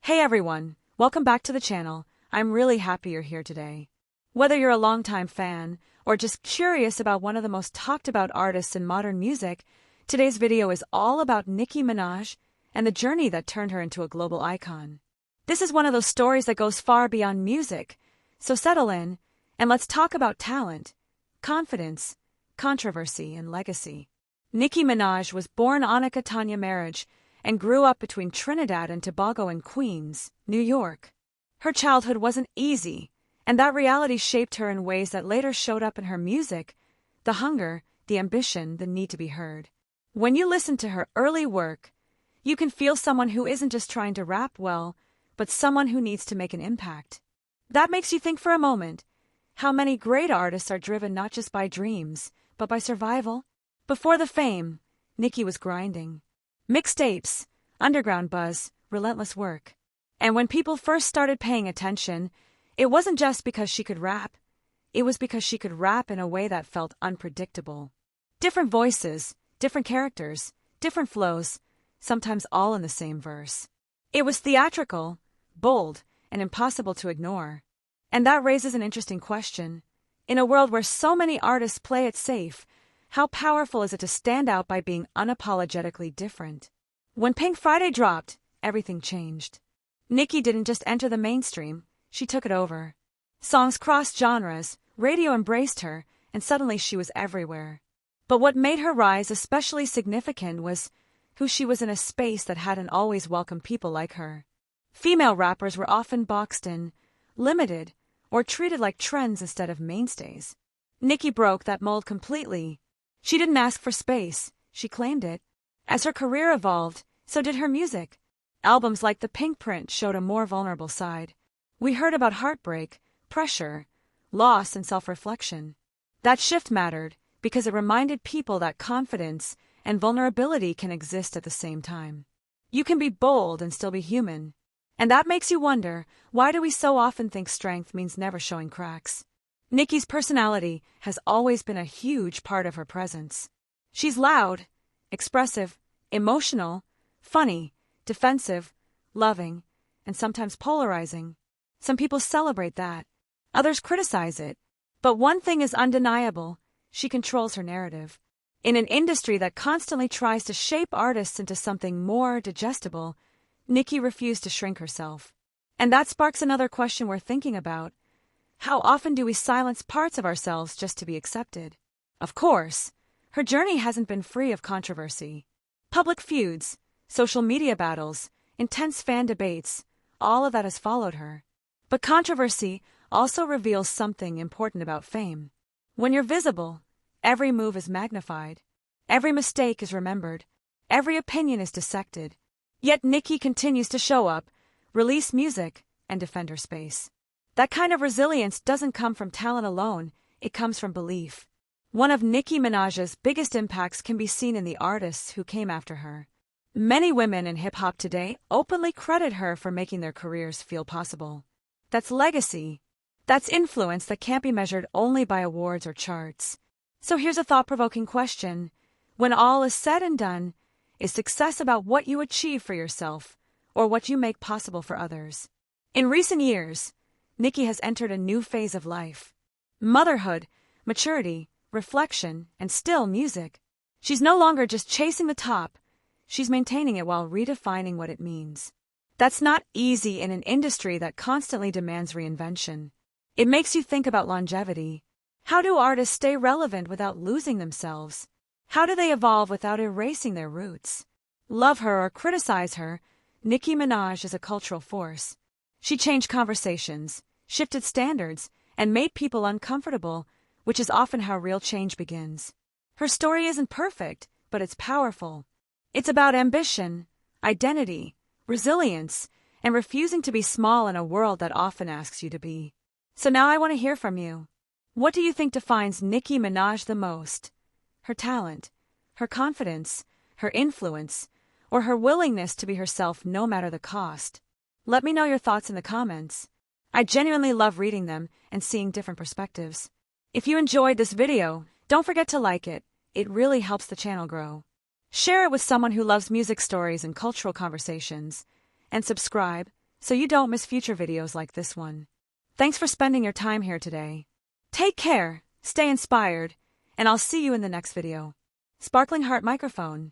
Hey everyone, welcome back to the channel. I'm really happy you're here today. Whether you're a longtime fan or just curious about one of the most talked about artists in modern music, today's video is all about Nicki Minaj and the journey that turned her into a global icon. This is one of those stories that goes far beyond music, so settle in and let's talk about talent, confidence, controversy, and legacy. Nicki Minaj was born Annika Tanya Marriage and grew up between Trinidad and Tobago in Queens, New York. Her childhood wasn't easy, and that reality shaped her in ways that later showed up in her music, the hunger, the ambition, the need to be heard. When you listen to her early work, you can feel someone who isn't just trying to rap well, but someone who needs to make an impact. That makes you think for a moment, how many great artists are driven not just by dreams, but by survival? Before the fame, Nicki was grinding. Mixtapes, underground buzz, relentless work. And when people first started paying attention, it wasn't just because she could rap. It was because she could rap in a way that felt unpredictable. Different voices, different characters, different flows, sometimes all in the same verse. It was theatrical, bold, and impossible to ignore. And that raises an interesting question. In a world where so many artists play it safe, how powerful is it to stand out by being unapologetically different? When Pink Friday dropped, everything changed. Nicki didn't just enter the mainstream, she took it over. Songs crossed genres, radio embraced her, and suddenly she was everywhere. But what made her rise especially significant was who she was in a space that hadn't always welcomed people like her. Female rappers were often boxed in, limited, or treated like trends instead of mainstays. Nicki broke that mold completely. She didn't ask for space, she claimed it. As her career evolved, so did her music. Albums like The Pink Print showed a more vulnerable side. We heard about heartbreak, pressure, loss, and self-reflection. That shift mattered because it reminded people that confidence and vulnerability can exist at the same time. You can be bold and still be human. And that makes you wonder, why do we so often think strength means never showing cracks? Nicki's personality has always been a huge part of her presence. She's loud, expressive, emotional, funny, defensive, loving, and sometimes polarizing. Some people celebrate that. Others criticize it. But one thing is undeniable, she controls her narrative. In an industry that constantly tries to shape artists into something more digestible, Nicki refused to shrink herself. And that sparks another question we're thinking about. How often do we silence parts of ourselves just to be accepted? Of course, her journey hasn't been free of controversy. Public feuds, social media battles, intense fan debates, all of that has followed her. But controversy also reveals something important about fame. When you're visible, every move is magnified. Every mistake is remembered. Every opinion is dissected. Yet Nicki continues to show up, release music, and defend her space. That kind of resilience doesn't come from talent alone, it comes from belief. One of Nicki Minaj's biggest impacts can be seen in the artists who came after her. Many women in hip-hop today openly credit her for making their careers feel possible. That's legacy. That's influence that can't be measured only by awards or charts. So here's a thought-provoking question. When all is said and done, is success about what you achieve for yourself or what you make possible for others? In recent years, Nicki has entered a new phase of life. Motherhood, maturity, reflection, and still music. She's no longer just chasing the top, she's maintaining it while redefining what it means. That's not easy in an industry that constantly demands reinvention. It makes you think about longevity. How do artists stay relevant without losing themselves? How do they evolve without erasing their roots? Love her or criticize her, Nicki Minaj is a cultural force. She changed conversations, shifted standards, and made people uncomfortable, which is often how real change begins. Her story isn't perfect, but it's powerful. It's about ambition, identity, resilience, and refusing to be small in a world that often asks you to be. So now I want to hear from you. What do you think defines Nicki Minaj the most? Her talent, her confidence, her influence, or her willingness to be herself no matter the cost? Let me know your thoughts in the comments. I genuinely love reading them and seeing different perspectives. If you enjoyed this video, don't forget to like it. It really helps the channel grow. Share it with someone who loves music stories and cultural conversations. And subscribe so you don't miss future videos like this one. Thanks for spending your time here today. Take care, stay inspired, and I'll see you in the next video. Sparkling Heart Microphone.